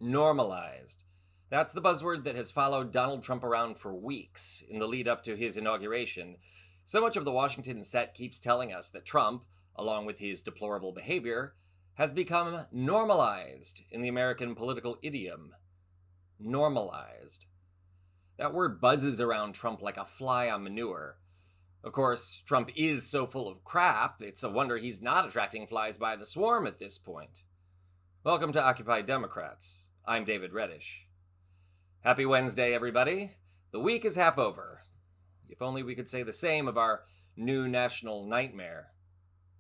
Normalized. That's the buzzword that has followed Donald Trump around for weeks in the lead up to his inauguration. So much of the Washington set keeps telling us that Trump, along with his deplorable behavior, has become normalized in the American political idiom. Normalized. That word buzzes around Trump like a fly on manure. Of course, Trump is so full of crap, it's a wonder he's not attracting flies by the swarm at this point. Welcome to Occupy Democrats. I'm David Reddish. Happy Wednesday, everybody. The week is half over. If only we could say the same of our new national nightmare.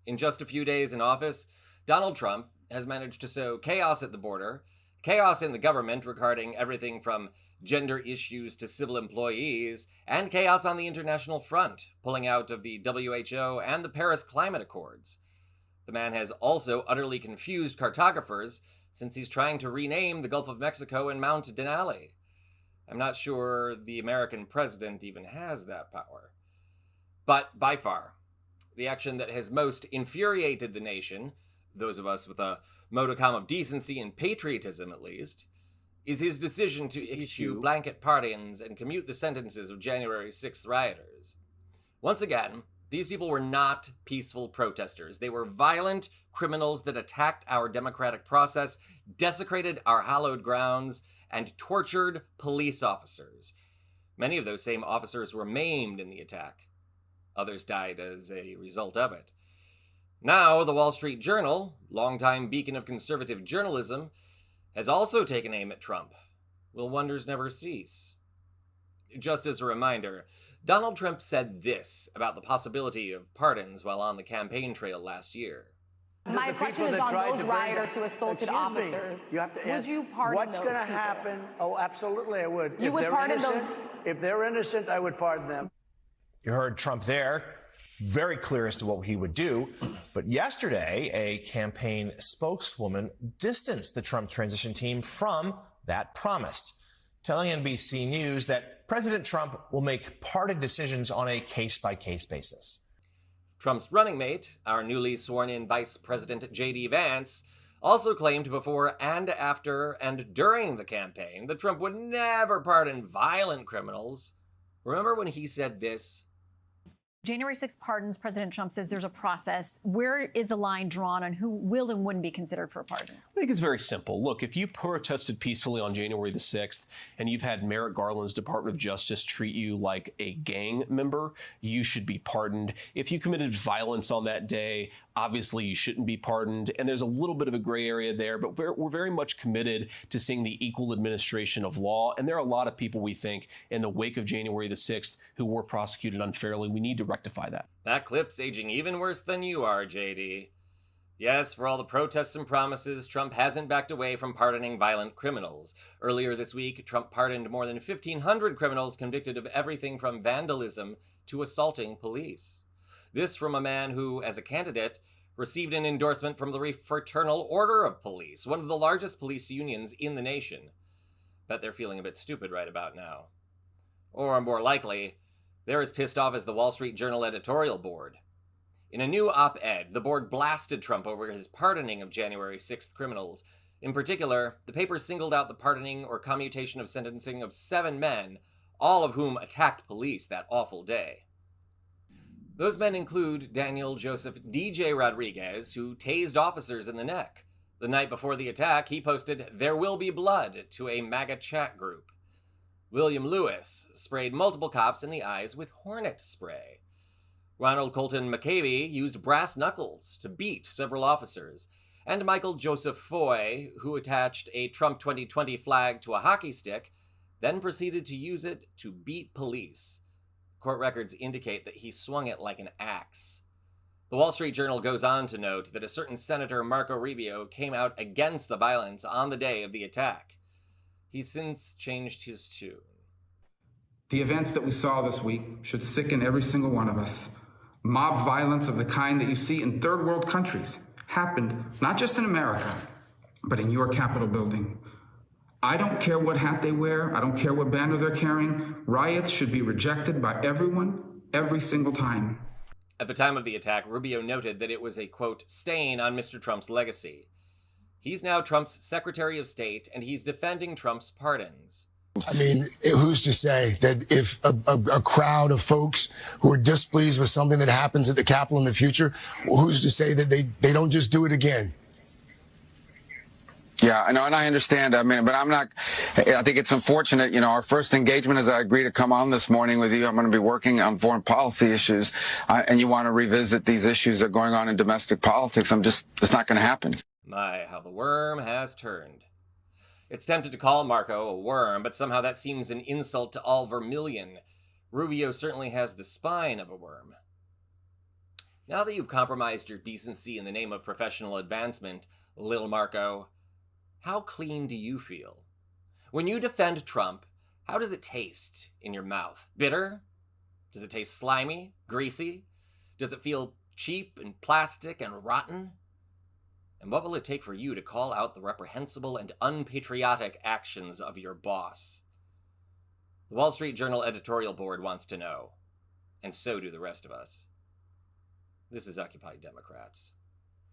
In just a few days in office, Donald Trump has managed to sow chaos at the border, chaos in the government regarding everything from gender issues to civil employees, and chaos on the international front, pulling out of the WHO and the Paris Climate Accords. The man has also utterly confused cartographers since he's trying to rename the Gulf of Mexico and Mount Denali. I'm not sure the American president even has that power. But by far, the action that has most infuriated the nation, those of us with a modicum of decency and patriotism at least, is his decision to issue blanket pardons and commute the sentences of January 6th rioters. Once again, these people were not peaceful protesters. They were violent criminals that attacked our democratic process, desecrated our hallowed grounds, and tortured police officers. Many of those same officers were maimed in the attack. Others died as a result of it. Now, the Wall Street Journal, longtime beacon of conservative journalism, has also taken aim at Trump. Will wonders never cease? Just as a reminder, Donald Trump said this about the possibility of pardons while on the campaign trail last year. My question is on those rioters who assaulted officers. Would you pardon those people? What's going to happen? Oh, absolutely, I would. You would pardon those? If they're innocent, I would pardon them. You heard Trump there, very clear as to what he would do. But yesterday, a campaign spokeswoman distanced the Trump transition team from that promise, telling NBC News that President Trump will make pardon decisions on a case-by-case basis. Trump's running mate, our newly sworn-in Vice President J.D. Vance, also claimed before and after and during the campaign that Trump would never pardon violent criminals. Remember when he said this? January 6th pardons, President Trump says there's a process. Where is the line drawn on who will and wouldn't be considered for a pardon? I think it's very simple. Look, if you protested peacefully on January the 6th and you've had Merrick Garland's Department of Justice treat you like a gang member, you should be pardoned. If you committed violence on that day, obviously you shouldn't be pardoned. And there's a little bit of a gray area there, but we're very much committed to seeing the equal administration of law. And there are a lot of people, we think, in the wake of January the 6th who were prosecuted unfairly. We need to rectify that. That clip's aging even worse than you are, JD. Yes, for all the protests and promises, Trump hasn't backed away from pardoning violent criminals. Earlier this week, Trump pardoned more than 1,500 criminals convicted of everything from vandalism to assaulting police. This from a man who, as a candidate, received an endorsement from the Fraternal Order of Police, one of the largest police unions in the nation. Bet they're feeling a bit stupid right about now. Or more likely, they're as pissed off as the Wall Street Journal editorial board. In a new op-ed, the board blasted Trump over his pardoning of January 6th criminals. In particular, the paper singled out the pardoning or commutation of sentencing of 7 men, all of whom attacked police that awful day. Those men include Daniel Joseph D.J. Rodriguez, who tased officers in the neck. The night before the attack, he posted, "There will be blood," to a MAGA chat group. William Lewis sprayed multiple cops in the eyes with hornet spray. Ronald Colton McCabe used brass knuckles to beat several officers. And Michael Joseph Foy, who attached a Trump 2020 flag to a hockey stick, then proceeded to use it to beat police. Court records indicate that he swung it like an axe. The Wall Street Journal goes on to note that a certain Senator Marco Rubio came out against the violence on the day of the attack. He's since changed his tune. The events that we saw this week should sicken every single one of us. Mob violence of the kind that you see in third world countries happened not just in America, but in your Capitol building. I don't care what hat they wear. I don't care what banner they're carrying. Riots should be rejected by everyone, every single time. At the time of the attack, Rubio noted that it was a, quote, stain on Mr. Trump's legacy. He's now Trump's Secretary of State, and he's defending Trump's pardons. I mean, who's to say that if a crowd of folks who are displeased with something that happens at the Capitol in the future, who's to say that they don't just do it again? Yeah, I know, and I understand. I mean, but I think it's unfortunate. You know, our first engagement is I agree to come on this morning with you. I'm going to be working on foreign policy issues, and you want to revisit these issues that are going on in domestic politics. It's not going to happen. My, how the worm has turned. It's tempted to call Marco a worm, but somehow that seems an insult to all vermilion. Rubio certainly has the spine of a worm. Now that you've compromised your decency in the name of professional advancement, Lil Marco, how clean do you feel? When you defend Trump, how does it taste in your mouth? Bitter? Does it taste slimy? Greasy? Does it feel cheap and plastic and rotten? And what will it take for you to call out the reprehensible and unpatriotic actions of your boss? The Wall Street Journal editorial board wants to know, and so do the rest of us. This is Occupy Democrats.